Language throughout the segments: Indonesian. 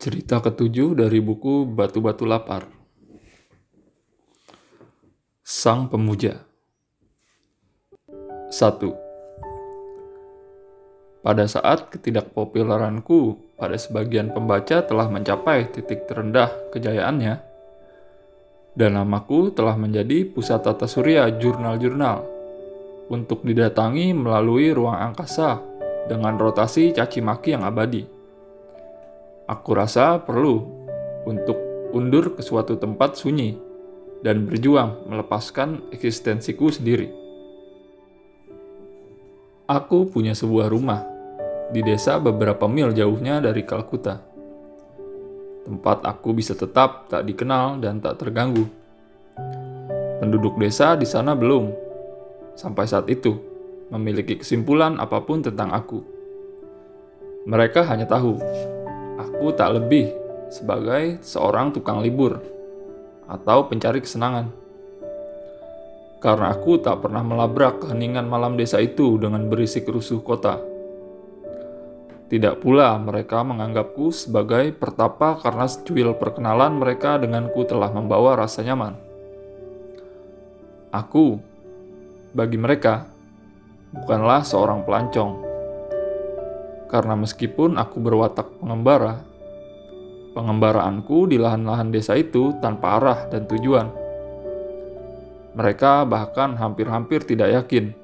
Cerita ketujuh dari buku Batu-Batu Lapar. Sang Pemuja. 1. Pada saat ketidakpopuleranku pada sebagian pembaca telah mencapai titik terendah kejayaannya, dan namaku telah menjadi pusat tata surya jurnal-jurnal untuk didatangi melalui ruang angkasa dengan rotasi caci maki yang abadi. Aku rasa perlu untuk undur ke suatu tempat sunyi dan berjuang melepaskan eksistensiku sendiri. Aku punya sebuah rumah di desa beberapa mil jauhnya dari Kalkuta. Tempat aku bisa tetap tak dikenal dan tak terganggu. Penduduk desa di sana belum, sampai saat itu, memiliki kesimpulan apapun tentang aku. Mereka hanya tahu aku tak lebih sebagai seorang tukang libur atau pencari kesenangan. Karena aku tak pernah melabrak keheningan malam desa itu dengan berisik rusuh kota. Tidak pula mereka menganggapku sebagai pertapa karena secuil perkenalan mereka denganku telah membawa rasa nyaman. Aku, bagi mereka, bukanlah seorang pelancong. Karena meskipun aku berwatak pengembara, pengembaraanku di lahan-lahan desa itu tanpa arah dan tujuan. Mereka bahkan hampir-hampir tidak yakin,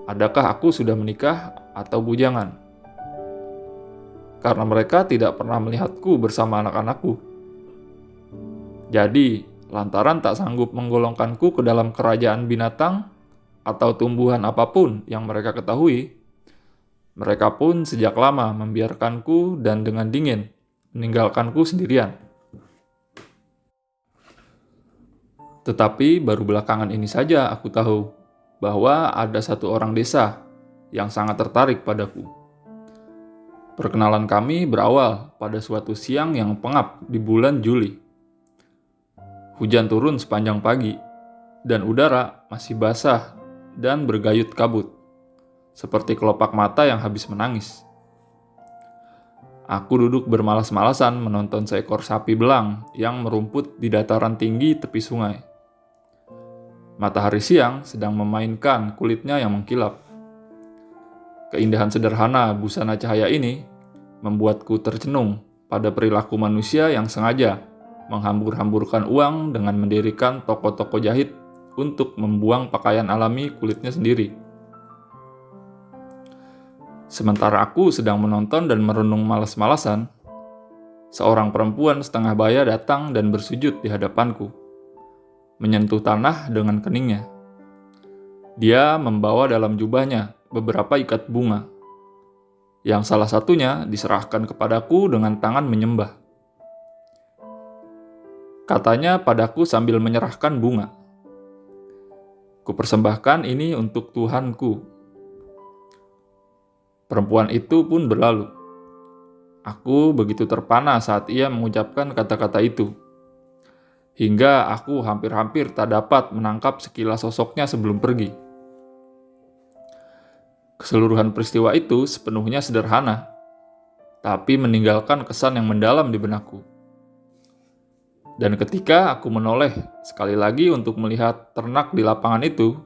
adakah aku sudah menikah atau bujangan. Karena mereka tidak pernah melihatku bersama anak-anakku. Jadi, lantaran tak sanggup menggolongkanku ke dalam kerajaan binatang atau tumbuhan apapun yang mereka ketahui, mereka pun sejak lama membiarkanku dan dengan dingin meninggalkanku sendirian. Tetapi baru belakangan ini saja aku tahu bahwa ada satu orang desa yang sangat tertarik padaku. Perkenalan kami berawal pada suatu siang yang pengap di bulan Juli. Hujan turun sepanjang pagi, dan udara masih basah dan bergayut kabut, seperti kelopak mata yang habis menangis. Aku duduk bermalas-malasan menonton seekor sapi belang yang merumput di dataran tinggi tepi sungai. Matahari siang sedang memainkan kulitnya yang mengkilap. Keindahan sederhana busana cahaya ini membuatku tercenung pada perilaku manusia yang sengaja menghambur-hamburkan uang dengan mendirikan toko-toko jahit untuk membuang pakaian alami kulitnya sendiri. Sementara aku sedang menonton dan merenung malas-malasan, seorang perempuan setengah baya datang dan bersujud di hadapanku, menyentuh tanah dengan keningnya. Dia membawa dalam jubahnya beberapa ikat bunga, yang salah satunya diserahkan kepadaku dengan tangan menyembah. Katanya padaku sambil menyerahkan bunga, "Kupersembahkan ini untuk Tuhanku." Perempuan itu pun berlalu. Aku begitu terpana saat ia mengucapkan kata-kata itu, hingga aku hampir-hampir tak dapat menangkap sekilas sosoknya sebelum pergi. Keseluruhan peristiwa itu sepenuhnya sederhana, tapi meninggalkan kesan yang mendalam di benakku. Dan ketika aku menoleh sekali lagi untuk melihat ternak di lapangan itu,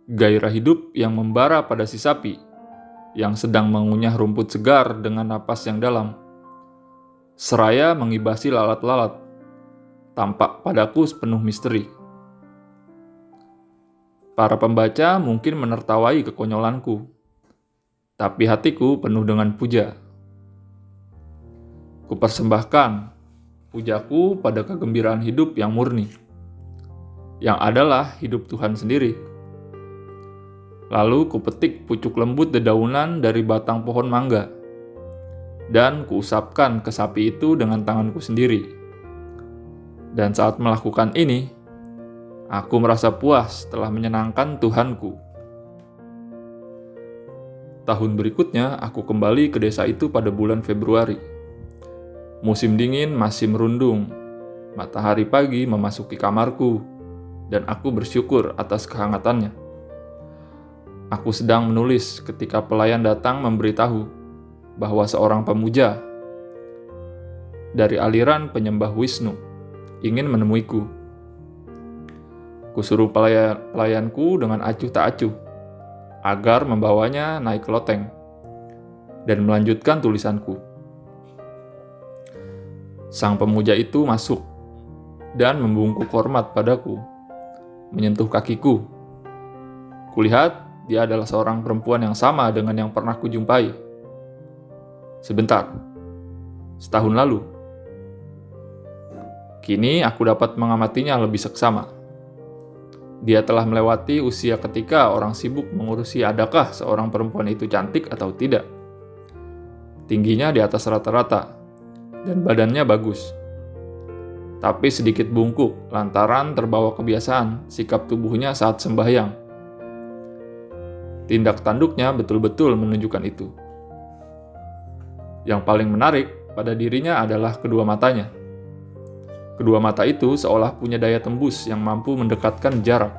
gairah hidup yang membara pada si sapi yang sedang mengunyah rumput segar dengan napas yang dalam, seraya mengibasi lalat-lalat, tampak padaku sepenuh misteri. Para pembaca mungkin menertawai kekonyolanku, tapi hatiku penuh dengan puja. Kupersembahkan pujaku pada kegembiraan hidup yang murni, yang adalah hidup Tuhan sendiri. Lalu kupetik pucuk lembut dedaunan dari batang pohon mangga, dan kuusapkan ke sapi itu dengan tanganku sendiri. Dan saat melakukan ini, aku merasa puas telah menyenangkan Tuhanku. Tahun berikutnya, aku kembali ke desa itu pada bulan Februari. Musim dingin masih merundung, matahari pagi memasuki kamarku, dan aku bersyukur atas kehangatannya. Aku sedang menulis ketika pelayan datang memberitahu bahwa seorang pemuja, dari aliran penyembah Wisnu ingin menemuiku. Kusuruh pelayanku dengan acuh tak acuh agar membawanya naik ke loteng dan melanjutkan tulisanku. Sang pemuja itu masuk dan membungkuk hormat padaku, menyentuh kakiku. Kulihat dia adalah seorang perempuan yang sama dengan yang pernah kujumpai. Sebentar, setahun lalu. Kini aku dapat mengamatinya lebih seksama. Dia telah melewati usia ketika orang sibuk mengurusi adakah seorang perempuan itu cantik atau tidak. Tingginya di atas rata-rata, dan badannya bagus. Tapi sedikit bungkuk lantaran terbawa kebiasaan sikap tubuhnya saat sembahyang. Tindak tanduknya betul-betul menunjukkan itu. Yang paling menarik pada dirinya adalah kedua matanya. Kedua mata itu seolah punya daya tembus yang mampu mendekatkan jarak.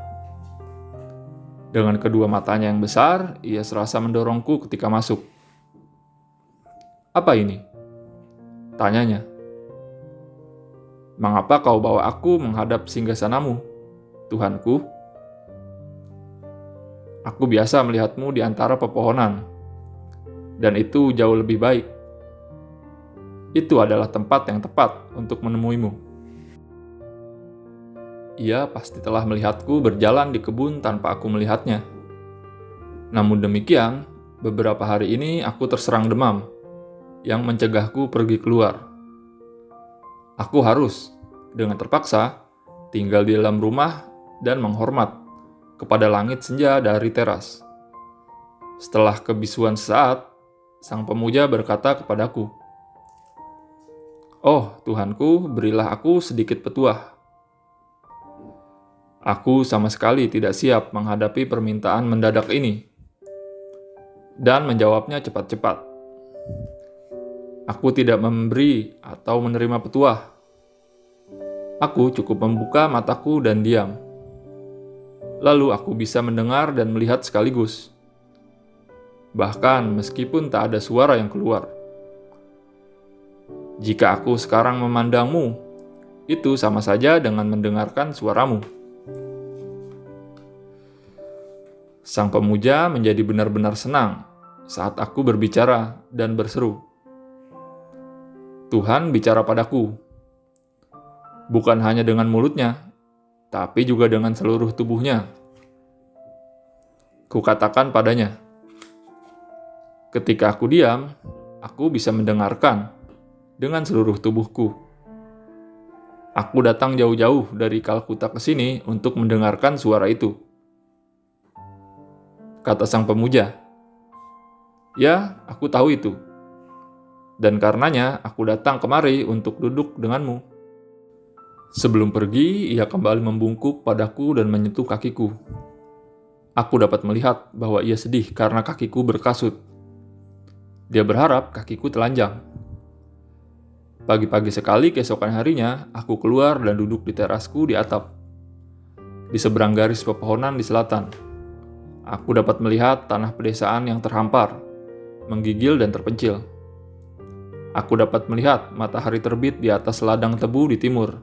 Dengan kedua matanya yang besar, ia serasa mendorongku ketika masuk. "Apa ini?" tanyanya. "Mengapa kau bawa aku menghadap singgasanamu, Tuhanku? Aku biasa melihatmu di antara pepohonan, dan itu jauh lebih baik. Itu adalah tempat yang tepat untuk menemuimu." Ia pasti telah melihatku berjalan di kebun tanpa aku melihatnya. Namun demikian, beberapa hari ini aku terserang demam yang mencegahku pergi keluar. Aku harus, dengan terpaksa, tinggal di dalam rumah dan menghormat kepada langit senja dari teras. Setelah kebisuan sesaat, sang pemuja berkata kepadaku, "Oh, Tuhanku, berilah aku sedikit petuah." Aku sama sekali tidak siap menghadapi permintaan mendadak ini, dan menjawabnya cepat-cepat. Aku tidak memberi atau menerima petuah. Aku cukup membuka mataku dan diam. Lalu aku bisa mendengar dan melihat sekaligus. Bahkan meskipun tak ada suara yang keluar. Jika aku sekarang memandangmu, itu sama saja dengan mendengarkan suaramu. Sang pemuja menjadi benar-benar senang saat aku berbicara dan berseru, "Tuhan bicara padaku, bukan hanya dengan mulutnya, tapi juga dengan seluruh tubuhnya." Kukatakan padanya, "Ketika aku diam, aku bisa mendengarkan dengan seluruh tubuhku. Aku datang jauh-jauh dari Kalkuta ke sini untuk mendengarkan suara itu." Kata sang pemuja, "Ya, aku tahu itu. Dan karenanya aku datang kemari untuk duduk denganmu." Sebelum pergi, ia kembali membungkuk padaku dan menyentuh kakiku. Aku dapat melihat bahwa ia sedih karena kakiku berkasut. Dia berharap kakiku telanjang. Pagi-pagi sekali keesokan harinya, aku keluar dan duduk di terasku di atap. Di seberang garis pepohonan di selatan, aku dapat melihat tanah pedesaan yang terhampar, menggigil dan terpencil. Aku dapat melihat matahari terbit di atas ladang tebu di timur.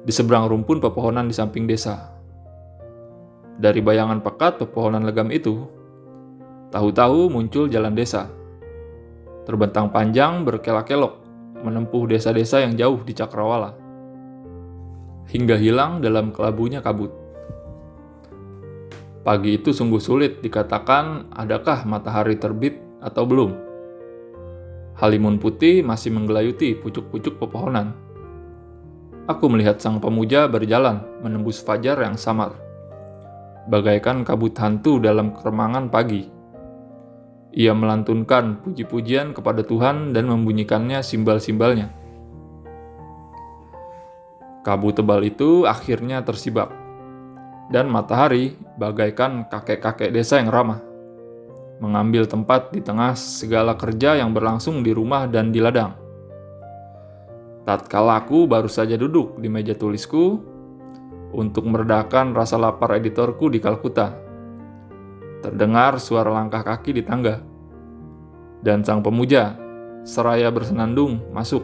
Di seberang rumpun pepohonan di samping desa. Dari bayangan pekat pepohonan legam itu, tahu-tahu muncul jalan desa. Terbentang panjang berkelok-kelok, menempuh desa-desa yang jauh di Cakrawala. Hingga hilang dalam kelabunya kabut. Pagi itu sungguh sulit dikatakan adakah matahari terbit atau belum. Halimun putih masih menggelayuti pucuk-pucuk pepohonan. Aku melihat sang pemuja berjalan menembus fajar yang samar, bagaikan kabut hantu dalam keremangan pagi. Ia melantunkan puji-pujian kepada Tuhan dan membunyikannya simbal-simbalnya. Kabut tebal itu akhirnya tersibak, dan matahari bagaikan kakek-kakek desa yang ramah, mengambil tempat di tengah segala kerja yang berlangsung di rumah dan di ladang. Tatkala aku baru saja duduk di meja tulisku untuk meredakan rasa lapar editorku di Kalkuta, terdengar suara langkah kaki di tangga, dan sang pemuja seraya bersenandung masuk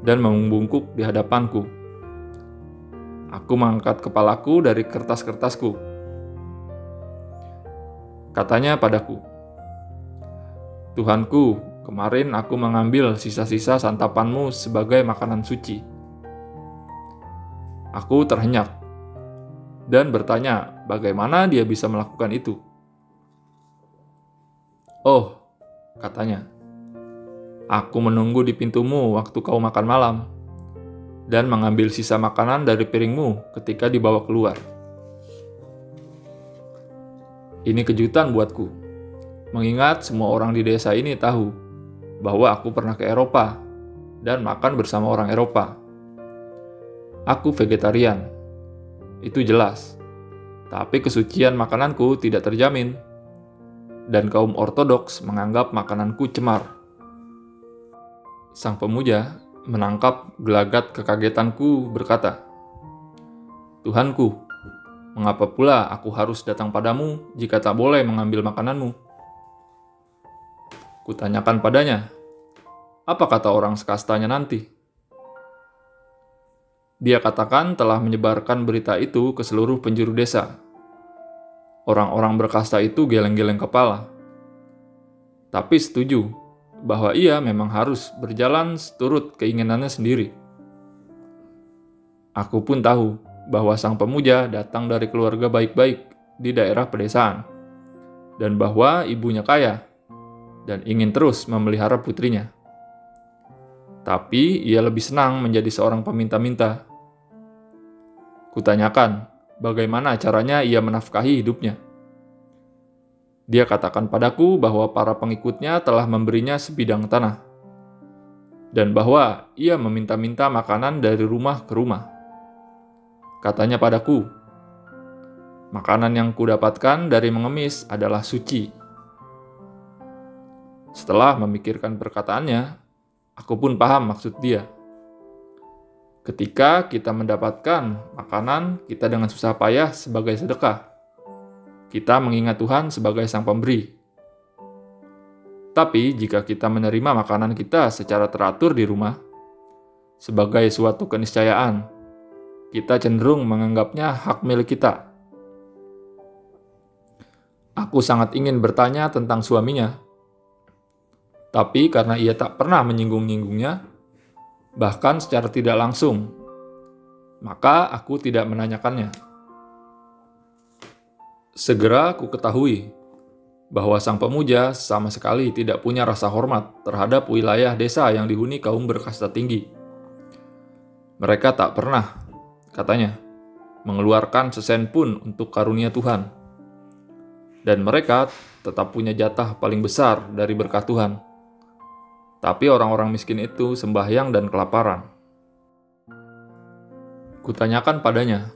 dan membungkuk di hadapanku. Aku mengangkat kepalaku dari kertas-kertasku. Katanya padaku, "Tuhanku, kemarin aku mengambil sisa-sisa santapanmu sebagai makanan suci." Aku terhenyak dan bertanya bagaimana dia bisa melakukan itu. "Oh," katanya, "aku menunggu di pintumu waktu kau makan malam, dan mengambil sisa makanan dari piringmu ketika dibawa keluar." Ini kejutan buatku, mengingat semua orang di desa ini tahu bahwa aku pernah ke Eropa dan makan bersama orang Eropa. Aku vegetarian, itu jelas, tapi kesucian makananku tidak terjamin, dan kaum ortodoks menganggap makananku cemar. Sang pemuja menangkap gelagat kekagetanku berkata, "Tuhanku, mengapa pula aku harus datang padamu jika tak boleh mengambil makananmu?" Kutanyakan padanya, "Apa kata orang sekastanya nanti?" Dia katakan telah menyebarkan berita itu ke seluruh penjuru desa. Orang-orang berkasta itu geleng-geleng kepala, tapi setuju bahwa ia memang harus berjalan seturut keinginannya sendiri. Aku pun tahu bahwa sang pemuja datang dari keluarga baik-baik di daerah pedesaan, dan bahwa ibunya kaya dan ingin terus memelihara putrinya. Tapi ia lebih senang menjadi seorang peminta-minta. Kutanyakan bagaimana caranya ia menafkahi hidupnya. Dia katakan padaku bahwa para pengikutnya telah memberinya sebidang tanah, dan bahwa ia meminta-minta makanan dari rumah ke rumah. Katanya padaku, "Makanan yang kudapatkan dari mengemis adalah suci." Setelah memikirkan perkataannya, aku pun paham maksud dia. Ketika kita mendapatkan makanan kita dengan susah payah sebagai sedekah, kita mengingat Tuhan sebagai Sang Pemberi. Tapi jika kita menerima makanan kita secara teratur di rumah, sebagai suatu keniscayaan, kita cenderung menganggapnya hak milik kita. Aku sangat ingin bertanya tentang suaminya, tapi karena ia tak pernah menyinggung-nyinggungnya, bahkan secara tidak langsung, maka aku tidak menanyakannya. Segera aku ketahui bahwa sang pemuja sama sekali tidak punya rasa hormat terhadap wilayah desa yang dihuni kaum berkasta tinggi. Mereka tak pernah, katanya, mengeluarkan sesen pun untuk karunia Tuhan. Dan mereka tetap punya jatah paling besar dari berkat Tuhan. Tapi orang-orang miskin itu sembahyang dan kelaparan. Kutanyakan padanya,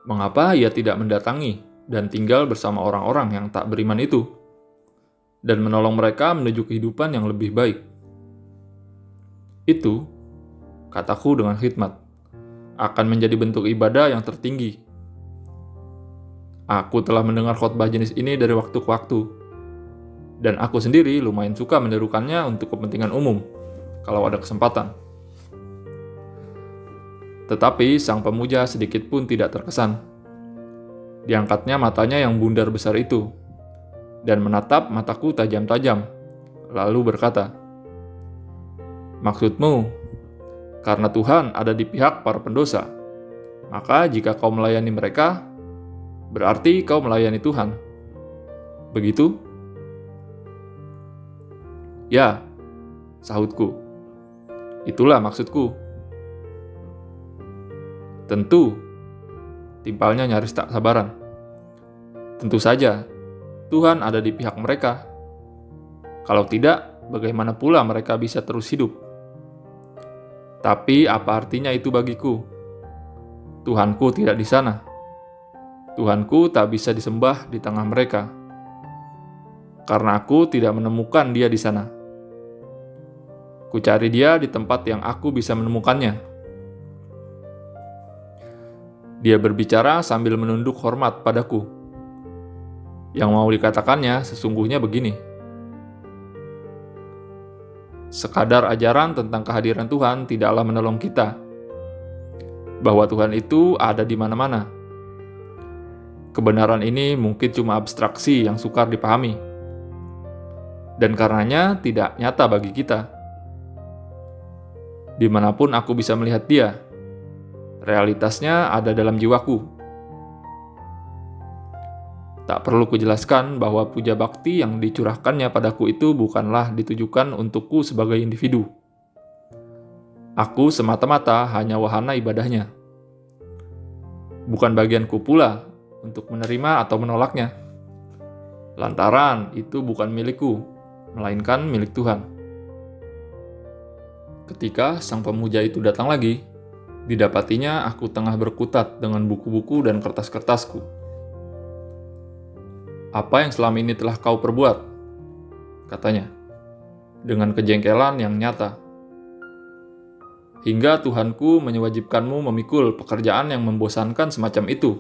mengapa ia tidak mendatangi dan tinggal bersama orang-orang yang tak beriman itu, dan menolong mereka menuju kehidupan yang lebih baik. Itu, kataku dengan khidmat, akan menjadi bentuk ibadah yang tertinggi. Aku telah mendengar khotbah jenis ini dari waktu ke waktu, dan aku sendiri lumayan suka menirukannya untuk kepentingan umum, kalau ada kesempatan. Tetapi sang pemuja sedikit pun tidak terkesan. Diangkatnya matanya yang bundar besar itu, dan menatap mataku tajam-tajam, lalu berkata, "Maksudmu, karena Tuhan ada di pihak para pendosa, maka jika kau melayani mereka, berarti kau melayani Tuhan. Begitu?" "Ya," sahutku. "Itulah maksudku." "Tentu," timpalnya nyaris tak sabaran. "Tentu saja, Tuhan ada di pihak mereka. Kalau tidak, bagaimana pula mereka bisa terus hidup? Tapi apa artinya itu bagiku? Tuhanku tidak di sana. Tuhanku tak bisa disembah di tengah mereka, karena aku tidak menemukan dia di sana. Ku cari dia di tempat yang aku bisa menemukannya." Dia berbicara sambil menunduk hormat padaku. Yang mau dikatakannya sesungguhnya begini. Sekadar ajaran tentang kehadiran Tuhan tidaklah menolong kita. Bahwa Tuhan itu ada di mana-mana. Kebenaran ini mungkin cuma abstraksi yang sukar dipahami. Dan karenanya tidak nyata bagi kita. Dimanapun aku bisa melihat Dia, realitasnya ada dalam jiwaku. Tak perlu kujelaskan bahwa puja bakti yang dicurahkannya padaku itu bukanlah ditujukan untukku sebagai individu. Aku semata-mata hanya wahana ibadahnya. Bukan bagianku pula untuk menerima atau menolaknya. Lantaran itu bukan milikku, melainkan milik Tuhan. Ketika sang pemuja itu datang lagi, didapatinya aku tengah berkutat dengan buku-buku dan kertas-kertasku. "Apa yang selama ini telah kau perbuat?" katanya, dengan kejengkelan yang nyata. "Hingga Tuhanku mewajibkanmu memikul pekerjaan yang membosankan semacam itu.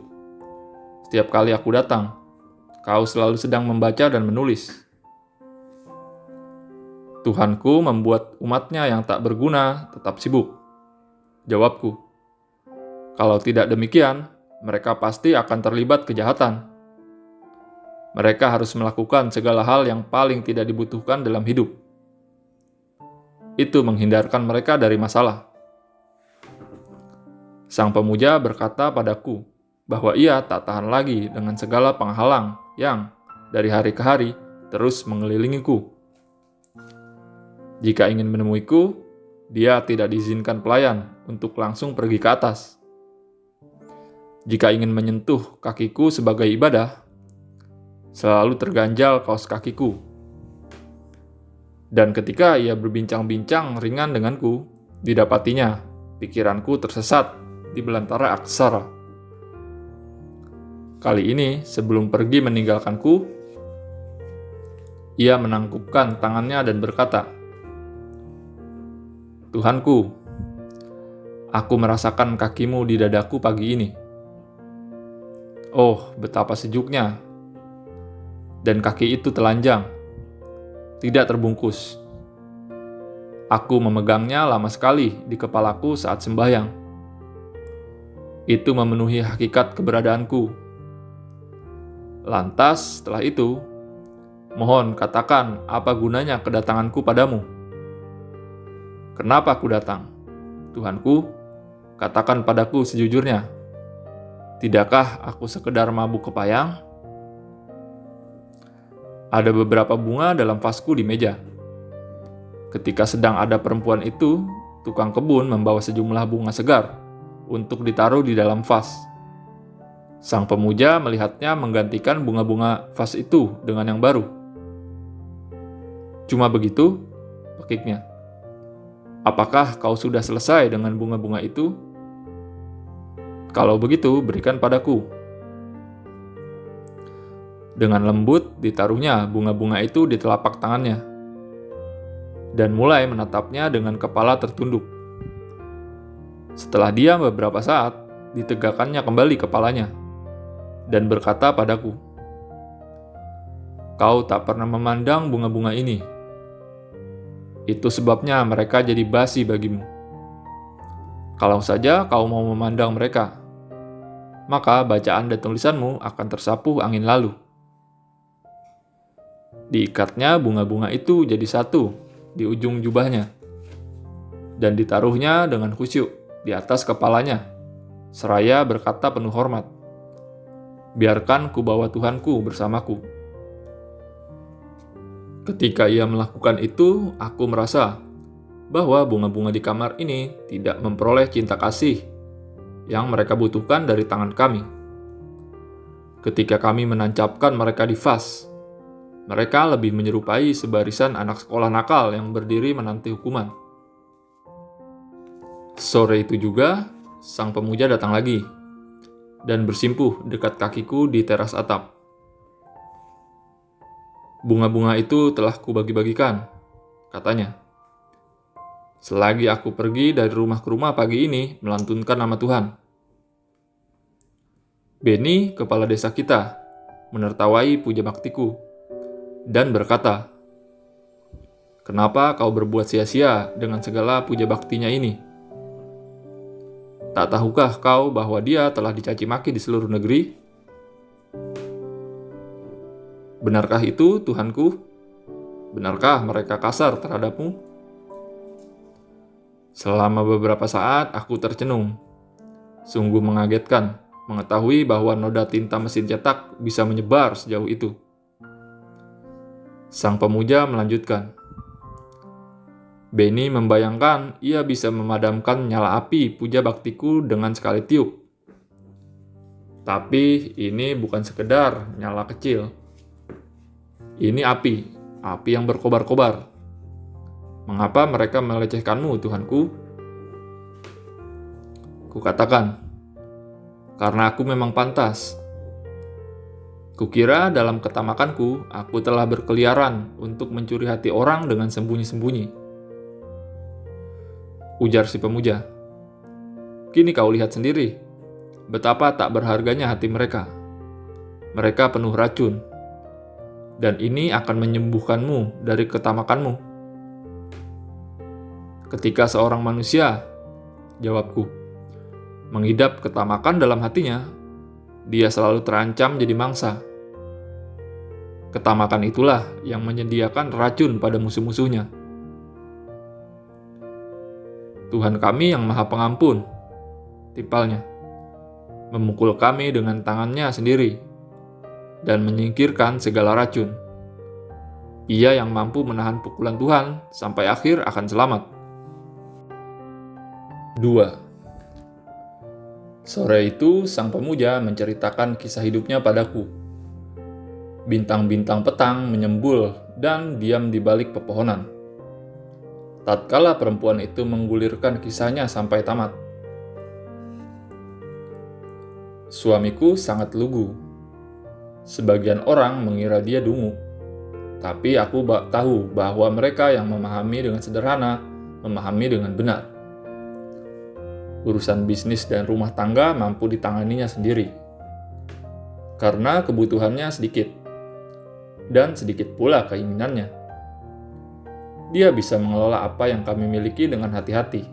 Setiap kali aku datang, kau selalu sedang membaca dan menulis." "Tuhanku membuat umatnya yang tak berguna tetap sibuk," jawabku. "Kalau tidak demikian, mereka pasti akan terlibat kejahatan. Mereka harus melakukan segala hal yang paling tidak dibutuhkan dalam hidup. Itu menghindarkan mereka dari masalah." Sang pemuja berkata padaku bahwa ia tak tahan lagi dengan segala penghalang yang, dari hari ke hari, terus mengelilingiku. Jika ingin menemuiku, dia tidak diizinkan pelayan untuk langsung pergi ke atas. Jika ingin menyentuh kakiku sebagai ibadah, selalu terganjal kaos kakiku. Dan ketika ia berbincang-bincang ringan denganku, didapatinya pikiranku tersesat di belantara aksara. Kali ini, sebelum pergi meninggalkanku, ia menangkupkan tangannya dan berkata, "Tuhanku, aku merasakan kakimu di dadaku pagi ini. Oh, betapa sejuknya. Dan kaki itu telanjang, tidak terbungkus. Aku memegangnya lama sekali di kepalaku saat sembahyang. Itu memenuhi hakikat keberadaanku. Lantas, setelah itu, mohon katakan apa gunanya kedatanganku padamu. Kenapa aku datang? Tuhanku, katakan padaku sejujurnya. Tidakkah aku sekedar mabuk kepayang?" Ada beberapa bunga dalam vasku di meja. Ketika sedang ada perempuan itu, tukang kebun membawa sejumlah bunga segar untuk ditaruh di dalam vas. Sang pemuja melihatnya menggantikan bunga-bunga vas itu dengan yang baru. "Cuma begitu?" pekiknya. "Apakah kau sudah selesai dengan bunga-bunga itu? Kalau begitu, berikan padaku." Dengan lembut ditaruhnya bunga-bunga itu di telapak tangannya, dan mulai menatapnya dengan kepala tertunduk. Setelah diam beberapa saat, ditegakkannya kembali kepalanya, dan berkata padaku, "Kau tak pernah memandang bunga-bunga ini. Itu sebabnya mereka jadi basi bagimu. Kalau saja kau mau memandang mereka, maka bacaan dan tulisanmu akan tersapu angin lalu." Diikatnya bunga-bunga itu jadi satu di ujung jubahnya, dan ditaruhnya dengan khusyuk di atas kepalanya, seraya berkata penuh hormat, "Biarkan ku bawa Tuhanku bersamaku." Ketika ia melakukan itu, aku merasa bahwa bunga-bunga di kamar ini tidak memperoleh cinta kasih yang mereka butuhkan dari tangan kami. Ketika kami menancapkan mereka di vas, mereka lebih menyerupai sebarisan anak sekolah nakal yang berdiri menanti hukuman. Sore itu juga, sang pemuja datang lagi dan bersimpuh dekat kakiku di teras atap. "Bunga-bunga itu telah kubagi-bagikan," katanya. "Selagi aku pergi dari rumah ke rumah pagi ini melantunkan nama Tuhan." Beni, kepala desa kita, menertawai puja baktiku dan berkata, Kenapa kau berbuat sia-sia dengan segala puja baktinya ini? Tak tahukah kau bahwa dia telah dicaci maki di seluruh negeri? Benarkah itu, Tuhanku? Benarkah mereka kasar terhadapmu? Selama beberapa saat aku tercenung. Sungguh mengagetkan mengetahui bahwa noda tinta mesin cetak bisa menyebar sejauh itu. Sang pemuja melanjutkan. Benny membayangkan ia bisa memadamkan nyala api puja baktiku dengan sekali tiup. Tapi ini bukan sekedar nyala kecil. Ini api yang berkobar-kobar. Mengapa mereka melecehkanmu, Tuhanku? Kukatakan, karena aku memang pantas. Kukira dalam ketamakanku, aku telah berkeliaran untuk mencuri hati orang dengan sembunyi-sembunyi. Ujar si pemuja. Kini kau lihat sendiri, betapa tak berharganya hati mereka. Mereka penuh racun, dan ini akan menyembuhkanmu dari ketamakanmu. Ketika seorang manusia, jawabku, mengidap ketamakan dalam hatinya, dia selalu terancam jadi mangsa. Ketamakan itulah yang menyediakan racun pada musuh-musuhnya. Tuhan kami yang Maha Pengampun, timpalnya, memukul kami dengan tangannya sendiri dan menyingkirkan segala racun. Ia yang mampu menahan pukulan Tuhan sampai akhir akan selamat. 2. Sore itu sang pemuja menceritakan kisah hidupnya padaku. Bintang-bintang petang menyembul dan diam di balik pepohonan. Tatkala perempuan itu menggulirkan kisahnya sampai tamat. Suamiku sangat lugu. Sebagian orang mengira dia dungu. Tapi aku tahu bahwa mereka yang memahami dengan sederhana, memahami dengan benar. Urusan bisnis dan rumah tangga mampu ditanganinya sendiri. Karena kebutuhannya sedikit. Dan sedikit pula keinginannya. Dia bisa mengelola apa yang kami miliki dengan hati-hati.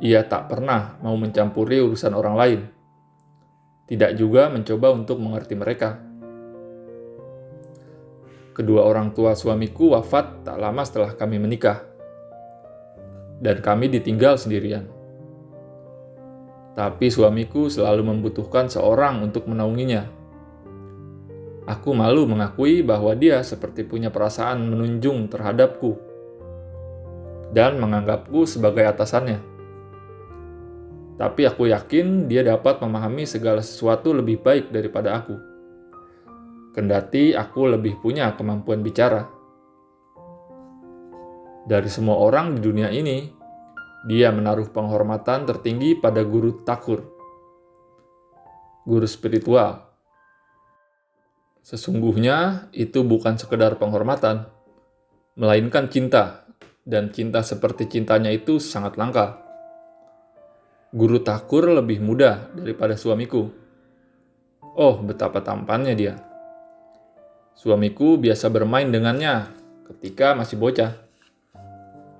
Ia tak pernah mau mencampuri urusan orang lain. Tidak juga mencoba untuk mengerti mereka. Kedua orang tua suamiku wafat tak lama setelah kami menikah. Dan kami ditinggal sendirian. Tapi suamiku selalu membutuhkan seorang untuk menaunginya. Aku malu mengakui bahwa dia seperti punya perasaan menunjung terhadapku dan menganggapku sebagai atasannya. Tapi aku yakin dia dapat memahami segala sesuatu lebih baik daripada aku. Kendati aku lebih punya kemampuan bicara. Dari semua orang di dunia ini, dia menaruh penghormatan tertinggi pada guru takur, guru spiritual. Sesungguhnya itu bukan sekedar penghormatan, melainkan cinta, dan cinta seperti cintanya itu sangat langka. Guru takur lebih muda daripada suamiku. Oh, betapa tampannya dia. Suamiku biasa bermain dengannya ketika masih bocah.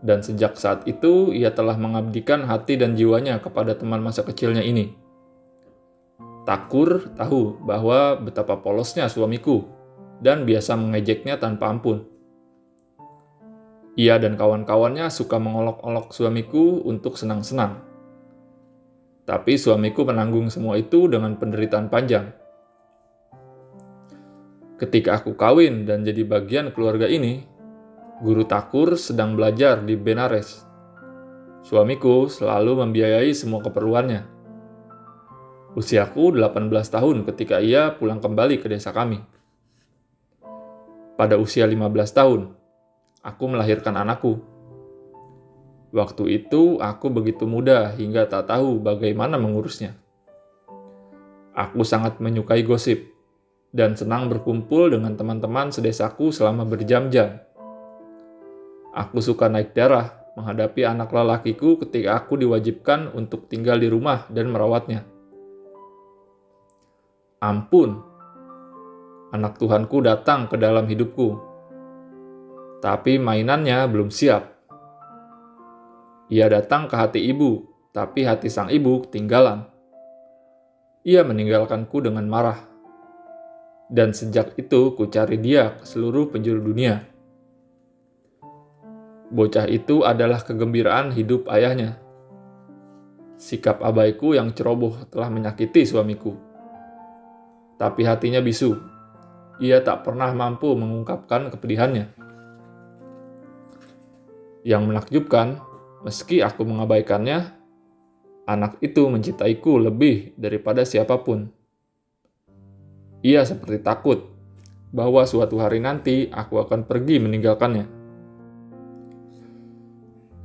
Dan sejak saat itu, ia telah mengabdikan hati dan jiwanya kepada teman masa kecilnya ini. Takur tahu bahwa betapa polosnya suamiku dan biasa mengejeknya tanpa ampun. Ia dan kawan-kawannya suka mengolok-olok suamiku untuk senang-senang. Tapi suamiku menanggung semua itu dengan penderitaan panjang. Ketika aku kawin dan jadi bagian keluarga ini, guru takur sedang belajar di Benares. Suamiku selalu membiayai semua keperluannya. Usiaku 18 tahun ketika ia pulang kembali ke desa kami. Pada usia 15 tahun, aku melahirkan anakku. Waktu itu aku begitu muda hingga tak tahu bagaimana mengurusnya. Aku sangat menyukai gosip dan senang berkumpul dengan teman-teman sedesaku selama berjam-jam. Aku suka naik darah menghadapi anak lelakiku ketika aku diwajibkan untuk tinggal di rumah dan merawatnya. Ampun, anak Tuhanku datang ke dalam hidupku. tapi mainannya belum siap. Ia datang ke hati ibu, tapi hati sang ibu ketinggalan. Ia meninggalkanku dengan marah. Dan sejak itu ku cari dia ke seluruh penjuru dunia. Bocah itu adalah kegembiraan hidup ayahnya. Sikap abaiku yang ceroboh telah menyakiti suamiku. Tapi hatinya bisu. Ia tak pernah mampu mengungkapkan kepedihannya. Yang menakjubkan, meski aku mengabaikannya, anak itu mencintaiku lebih daripada siapapun. Ia seperti takut bahwa suatu hari nanti aku akan pergi meninggalkannya.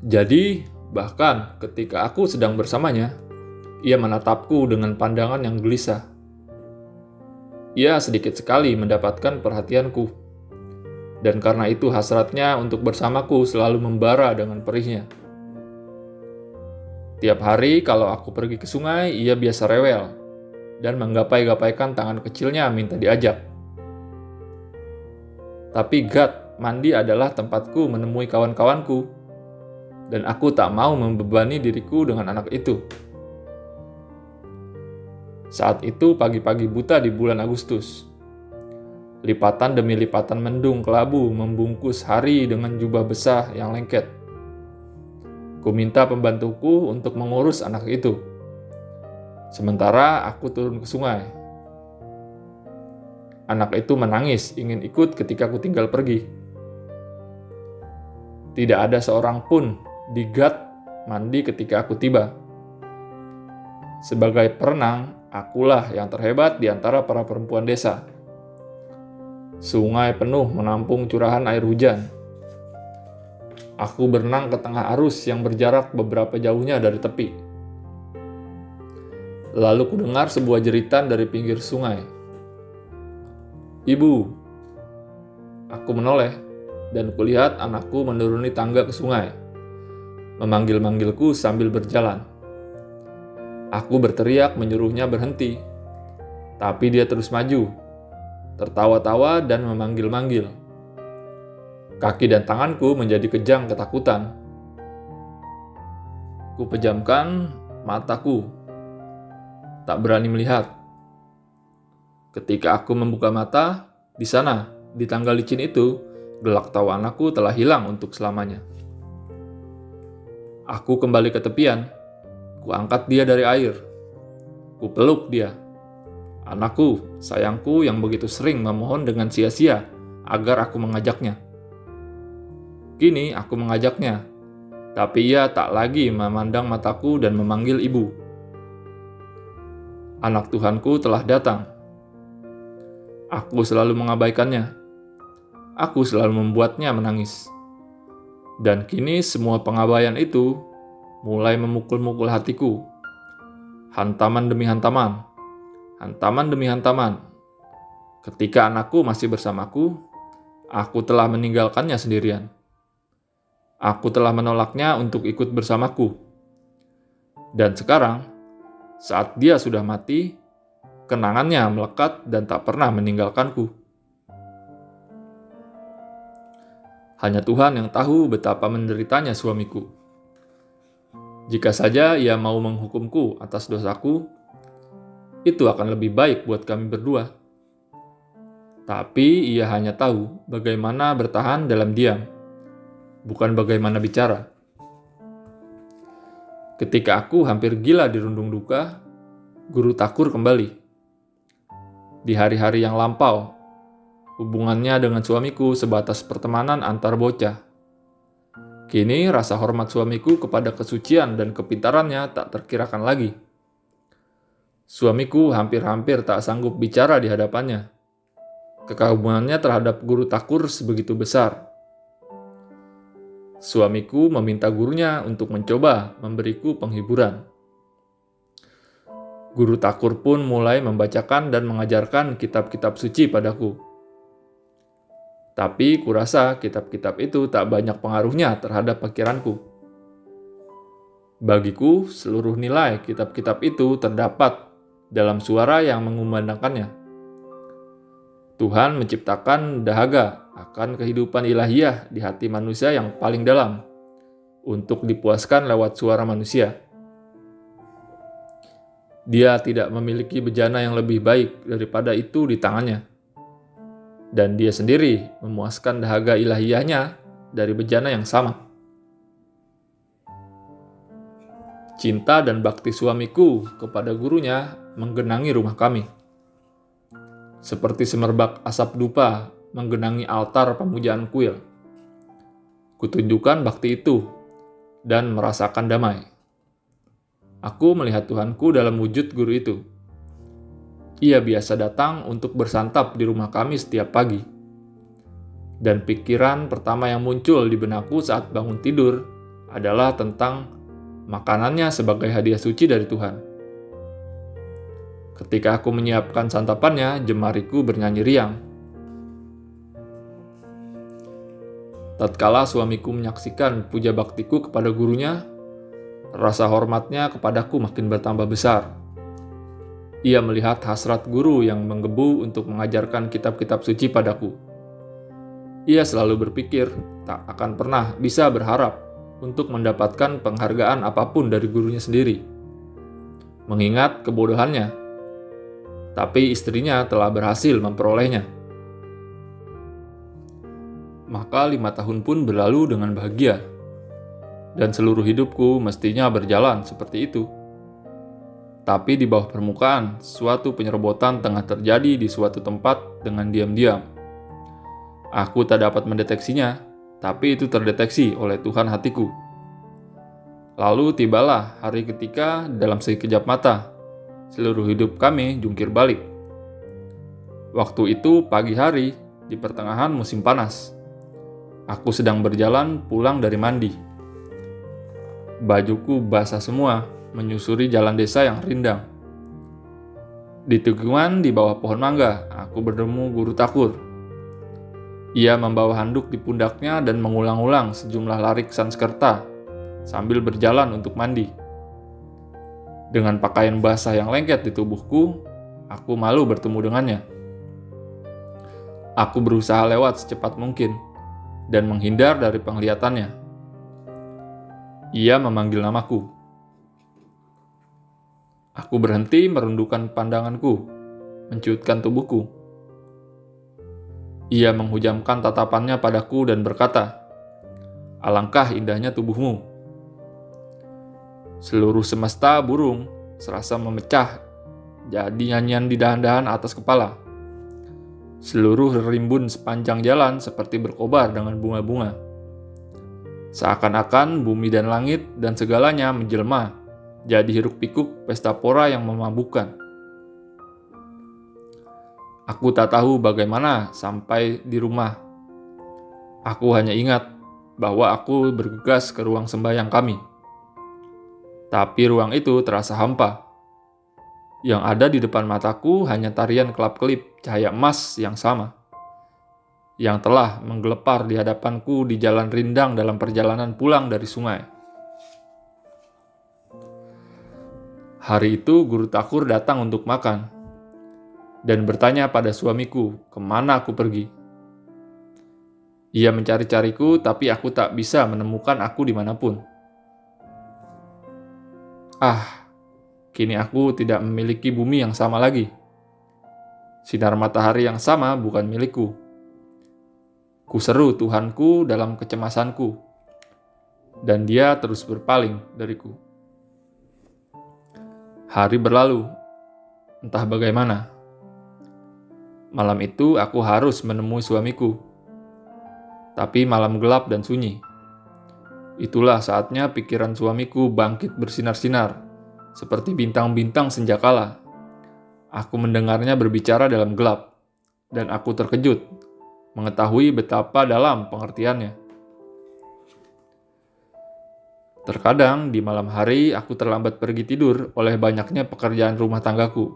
Jadi, bahkan ketika aku sedang bersamanya, ia menatapku dengan pandangan yang gelisah. Ia sedikit sekali mendapatkan perhatianku, dan karena itu hasratnya untuk bersamaku selalu membara dengan perihnya. Tiap hari kalau aku pergi ke sungai, ia biasa rewel dan menggapai-gapaikan tangan kecilnya minta diajak. Tapi mandi adalah tempatku menemui kawan-kawanku, dan aku tak mau membebani diriku dengan anak itu. Saat itu pagi-pagi buta di bulan Agustus. Lipatan demi lipatan mendung kelabu membungkus hari dengan jubah besar yang lengket. Ku minta pembantuku untuk mengurus anak itu. Sementara aku turun ke sungai. Anak itu menangis ingin ikut ketika ku tinggal pergi. Tidak ada seorang pun di mandi ketika aku tiba. Sebagai perenang, akulah yang terhebat di antara para perempuan desa. Sungai penuh menampung curahan air hujan. Aku berenang ke tengah arus yang berjarak beberapa jauhnya dari tepi. Lalu ku dengar sebuah jeritan dari pinggir sungai. "Ibu!" Aku menoleh dan kulihat anakku menuruni tangga ke sungai, memanggil-manggilku sambil berjalan. Aku berteriak menyuruhnya berhenti, tapi dia terus maju, tertawa-tawa dan memanggil-manggil. Kaki dan tanganku menjadi kejang ketakutan. Ku pejamkan mataku, tak berani melihat. Ketika aku membuka mata, di sana, di tangga licin itu, gelak tawa anakku telah hilang untuk selamanya. Aku kembali ke tepian. Ku angkat dia dari air. Ku peluk dia. Anakku, sayangku yang begitu sering memohon dengan sia-sia agar aku mengajaknya. Kini aku mengajaknya, tapi ia tak lagi memandang mataku dan memanggil ibu. Anak Tuhanku telah datang. Aku selalu mengabaikannya. Aku selalu membuatnya menangis. Dan kini semua pengabaian itu mulai memukul-mukul hatiku. Hantaman demi hantaman. Hantaman demi hantaman. Ketika anakku masih bersamaku, aku telah meninggalkannya sendirian. Aku telah menolaknya untuk ikut bersamaku. Dan sekarang, saat dia sudah mati, kenangannya melekat dan tak pernah meninggalkanku. Hanya Tuhan yang tahu betapa menderitanya suamiku. Jika saja ia mau menghukumku atas dosaku, itu akan lebih baik buat kami berdua. Tapi ia hanya tahu bagaimana bertahan dalam diam, bukan bagaimana bicara. Ketika aku hampir gila dirundung duka, Guru Takur kembali. Di hari-hari yang lampau, hubungannya dengan suamiku sebatas pertemanan antar bocah. Kini rasa hormat suamiku kepada kesucian dan kepintarannya tak terkirakan lagi. Suamiku hampir-hampir tak sanggup bicara di hadapannya. Kekagumannya terhadap Guru Takur sebegitu besar. Suamiku meminta gurunya untuk mencoba memberiku penghiburan. Guru Takur pun mulai membacakan dan mengajarkan kitab-kitab suci padaku. Tapi kurasa kitab-kitab itu tak banyak pengaruhnya terhadap pikiranku. Bagiku, seluruh nilai kitab-kitab itu terdapat dalam suara yang mengumandangkannya. Tuhan menciptakan dahaga akan kehidupan ilahiyah di hati manusia yang paling dalam untuk dipuaskan lewat suara manusia. Dia tidak memiliki bejana yang lebih baik daripada itu di tangannya. Dan dia sendiri memuaskan dahaga ilahiyahnya dari bejana yang sama. Cinta dan bakti suamiku kepada gurunya menggenangi rumah kami. Seperti semerbak asap dupa menggenangi altar pemujaan kuil. Kutunjukkan bakti itu dan merasakan damai. Aku melihat Tuhanku dalam wujud guru itu. Ia biasa datang untuk bersantap di rumah kami setiap pagi. Dan pikiran pertama yang muncul di benakku saat bangun tidur adalah tentang makanannya sebagai hadiah suci dari Tuhan. Ketika aku menyiapkan santapannya, jemariku bernyanyi riang. Tatkala suamiku menyaksikan puja baktiku kepada gurunya, rasa hormatnya kepadaku makin bertambah besar. Ia melihat hasrat guru yang menggebu untuk mengajarkan kitab-kitab suci padaku. Ia selalu berpikir tak akan pernah bisa berharap untuk mendapatkan penghargaan apapun dari gurunya sendiri. Mengingat kebodohannya, tapi istrinya telah berhasil memperolehnya. Maka 5 tahun pun berlalu dengan bahagia, dan seluruh hidupku mestinya berjalan seperti itu. Tapi di bawah permukaan, suatu penyerobotan tengah terjadi di suatu tempat dengan diam-diam. Aku tak dapat mendeteksinya, tapi itu terdeteksi oleh Tuhan hatiku. Lalu tibalah hari ketika dalam sekejap mata, seluruh hidup kami jungkir balik. Waktu itu pagi hari, di pertengahan musim panas. Aku sedang berjalan pulang dari mandi. Bajuku basah semua, menyusuri jalan desa yang rindang. Di tikungan di bawah pohon mangga, aku bertemu guru Takur. Ia membawa handuk di pundaknya dan mengulang-ulang sejumlah larik Sanskerta sambil berjalan untuk mandi. Dengan pakaian basah yang lengket di tubuhku, aku malu bertemu dengannya. Aku berusaha lewat secepat mungkin dan menghindar dari penglihatannya. Ia memanggil namaku. Aku berhenti merundukkan pandanganku, menciutkan tubuhku. Ia menghujamkan tatapannya padaku dan berkata, "Alangkah indahnya tubuhmu." Seluruh semesta burung serasa memecah jadi nyanyian di dahan-dahan atas kepala. Seluruh rimbun sepanjang jalan seperti berkobar dengan bunga-bunga. Seakan-akan bumi dan langit dan segalanya menjelma jadi hiruk-pikuk pesta pora yang memabukkan. Aku tak tahu bagaimana sampai di rumah. Aku hanya ingat bahwa aku bergegas ke ruang sembahyang kami. Tapi ruang itu terasa hampa. Yang ada di depan mataku hanya tarian kelap-kelip cahaya emas yang sama, yang telah menggelepar di hadapanku di jalan rindang dalam perjalanan pulang dari sungai. Hari itu guru Takur datang untuk makan dan bertanya pada suamiku kemana aku pergi. Ia mencari-cariku, tapi aku tak bisa menemukan aku dimanapun. Kini aku tidak memiliki bumi yang sama lagi. Sinar matahari yang sama bukan milikku. Kuseru Tuhanku dalam kecemasanku, dan dia terus berpaling dariku. Hari berlalu, entah bagaimana. Malam itu aku harus menemui suamiku. Tapi malam gelap dan sunyi. Itulah saatnya pikiran suamiku bangkit bersinar-sinar, seperti bintang-bintang senjakala. Aku mendengarnya berbicara dalam gelap, dan aku terkejut mengetahui betapa dalam pengertiannya. Terkadang di malam hari aku terlambat pergi tidur oleh banyaknya pekerjaan rumah tanggaku.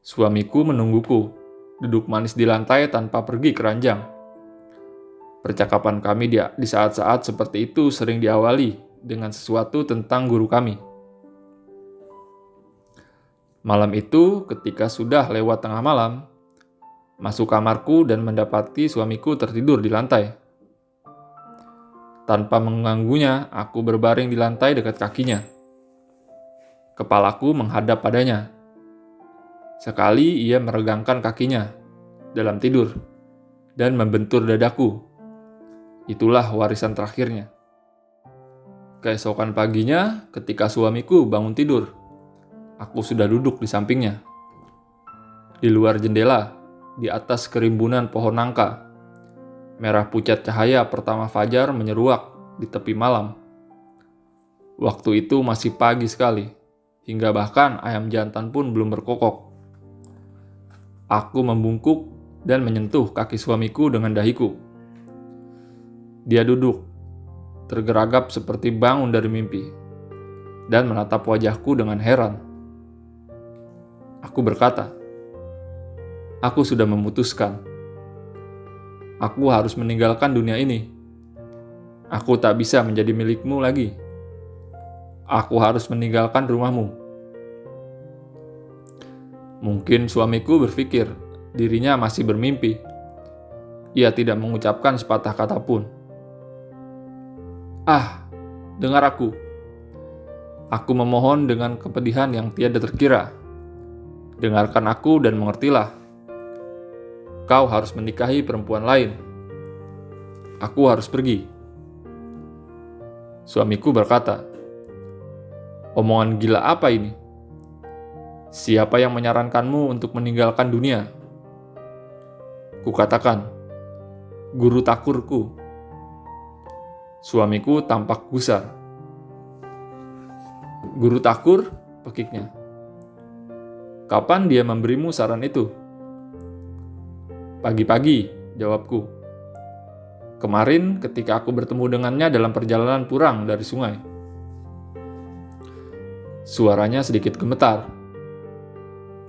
Suamiku menungguku, duduk manis di lantai tanpa pergi ke ranjang. Percakapan kami di saat-saat seperti itu sering diawali dengan sesuatu tentang guru kami. Malam itu, ketika sudah lewat tengah malam, masuk kamarku dan mendapati suamiku tertidur di lantai. Tanpa mengganggunya, aku berbaring di lantai dekat kakinya. Kepalaku menghadap padanya. Sekali ia meregangkan kakinya dalam tidur dan membentur dadaku. Itulah warisan terakhirnya. Keesokan paginya, ketika suamiku bangun tidur, aku sudah duduk di sampingnya. Di luar jendela, di atas kerimbunan pohon nangka, merah pucat cahaya pertama fajar menyeruak di tepi malam. Waktu itu masih pagi sekali, hingga bahkan ayam jantan pun belum berkokok. Aku membungkuk dan menyentuh kaki suamiku dengan dahiku. Dia duduk, tergeragap seperti bangun dari mimpi, dan menatap wajahku dengan heran. Aku berkata, "Aku sudah memutuskan. Aku harus meninggalkan dunia ini. Aku tak bisa menjadi milikmu lagi. Aku harus meninggalkan rumahmu." Mungkin suamiku berpikir dirinya masih bermimpi. Ia tidak mengucapkan sepatah kata pun. "Ah, dengar aku. Aku memohon dengan kepedihan yang tiada terkira. Dengarkan aku dan mengertilah. Kau harus menikahi perempuan lain. Aku harus pergi." Suamiku berkata, "Omongan gila apa ini? Siapa yang menyarankanmu untuk meninggalkan dunia?" Kukatakan, "Guru takurku." Suamiku tampak gusar. "Guru takur?" pekiknya. "Kapan dia memberimu saran itu?" "Pagi-pagi," jawabku. "Kemarin ketika aku bertemu dengannya dalam perjalanan pulang dari sungai." Suaranya sedikit gemetar.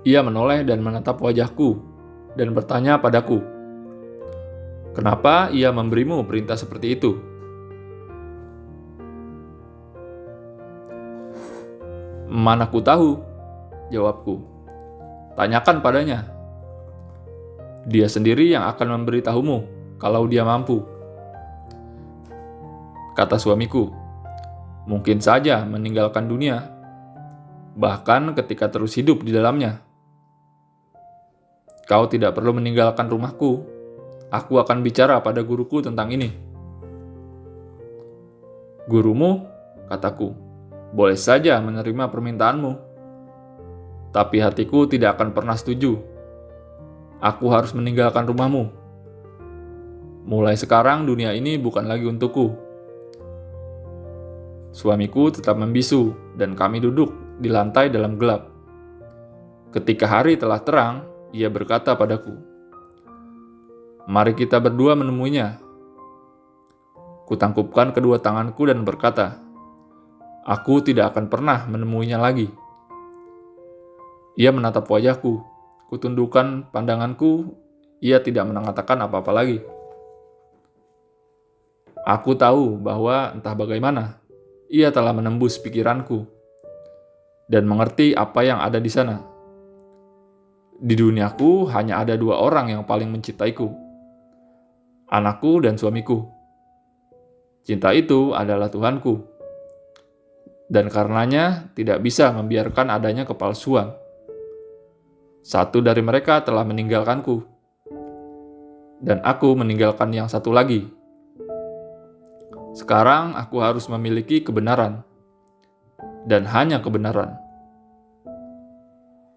Ia menoleh dan menatap wajahku dan bertanya padaku, "Kenapa ia memberimu perintah seperti itu?" "Mana ku tahu," jawabku. "Tanyakan padanya. Dia sendiri yang akan memberitahumu kalau dia mampu." Kata suamiku, "Mungkin saja meninggalkan dunia, bahkan ketika terus hidup di dalamnya. Kau tidak perlu meninggalkan rumahku. Aku akan bicara pada guruku tentang ini." "Gurumu?" kataku. "Boleh saja menerima permintaanmu. Tapi hatiku tidak akan pernah setuju. Aku harus meninggalkan rumahmu. Mulai sekarang dunia ini bukan lagi untukku." Suamiku tetap membisu dan kami duduk di lantai dalam gelap. Ketika hari telah terang, ia berkata padaku, "Mari kita berdua menemuinya." Kutangkupkan kedua tanganku dan berkata, "Aku tidak akan pernah menemuinya lagi." Ia menatap wajahku. Kutundukkan pandanganku. Ia tidak mengatakan apa-apa lagi. Aku tahu bahwa entah bagaimana, ia telah menembus pikiranku dan mengerti apa yang ada di sana. Di duniaku hanya ada dua orang yang paling mencintaiku, anakku dan suamiku. Cinta itu adalah Tuhanku, dan karenanya tidak bisa membiarkan adanya kepalsuan. Satu dari mereka telah meninggalkanku, dan aku meninggalkan yang satu lagi. Sekarang aku harus memiliki kebenaran, dan hanya kebenaran.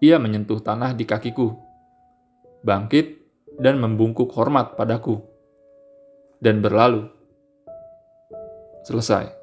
Ia menyentuh tanah di kakiku, bangkit dan membungkuk hormat padaku, dan berlalu. Selesai.